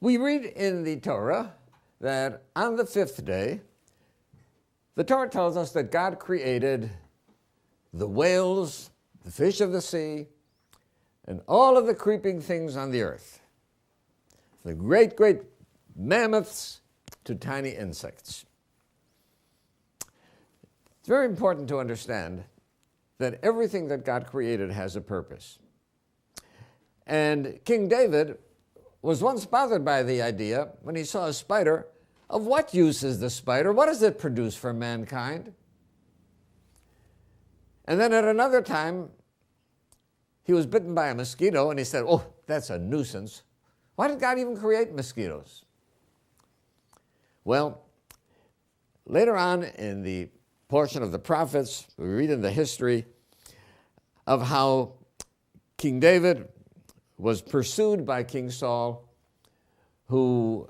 We read in the Torah that on the fifth day, the Torah tells us that God created the whales, the fish of the sea, and all of the creeping things on the earth. The great, great mammoths to tiny insects. It's very important to understand that everything that God created has a purpose. And King David was once bothered by the idea, when he saw a spider, of what use is the spider? What does it produce for mankind? And then at another time, he was bitten by a mosquito, and he said, oh, that's a nuisance. Why did God even create mosquitoes? Well, later on in the portion of the prophets, we read in the history of how King David was pursued by King Saul, who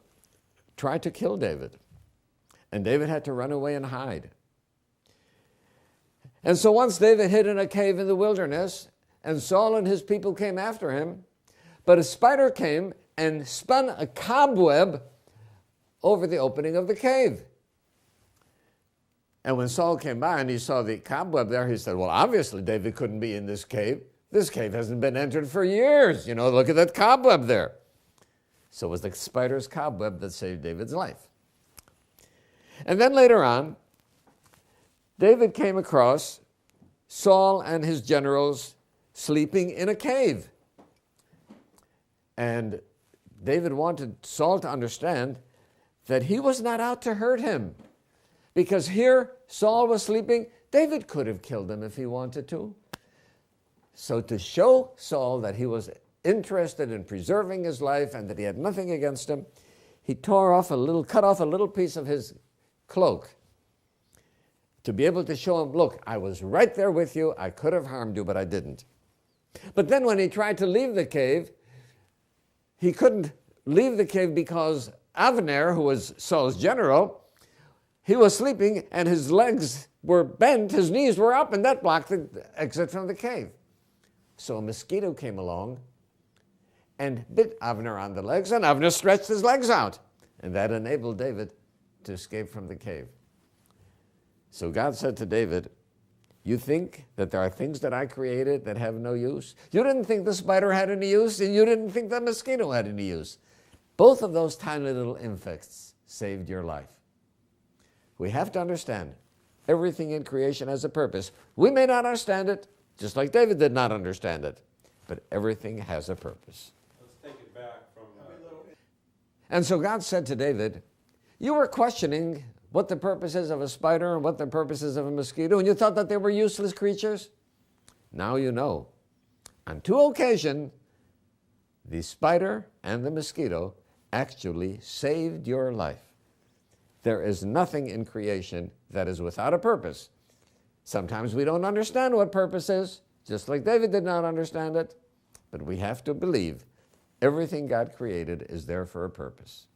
tried to kill David. And David had to run away and hide. And so once David hid in a cave in the wilderness, and Saul and his people came after him, but a spider came and spun a cobweb over the opening of the cave. And when Saul came by and he saw the cobweb there, he said, well, obviously David couldn't be in this cave. This cave hasn't been entered for years. You know, look at that cobweb there. So it was the spider's cobweb that saved David's life. And then later on, David came across Saul and his generals sleeping in a cave. And David wanted Saul to understand that he was not out to hurt him. Because here Saul was sleeping, David could have killed him if he wanted to. So to show Saul that he was interested in preserving his life and that he had nothing against him, he cut off a little piece of his cloak to be able to show him, look, I was right there with you. I could have harmed you, but I didn't. But then when he tried to leave the cave, he couldn't leave the cave because Avner, who was Saul's general, he was sleeping and his legs were bent, his knees were up, and that blocked the exit from the cave. So a mosquito came along and bit Avner on the legs, and Avner stretched his legs out. And that enabled David to escape from the cave. So God said to David, you think that there are things that I created that have no use? You didn't think the spider had any use, and you didn't think the mosquito had any use. Both of those tiny little insects saved your life. We have to understand everything in creation has a purpose. We may not understand it, just like David did not understand it, but everything has a purpose. Let's take it back from... And so God said to David, you were questioning what the purpose is of a spider and what the purpose is of a mosquito, and you thought that they were useless creatures? Now you know. On 2 occasions, the spider and the mosquito actually saved your life. There is nothing in creation that is without a purpose. Sometimes we don't understand what purpose is, just like David did not understand it, but we have to believe everything God created is there for a purpose.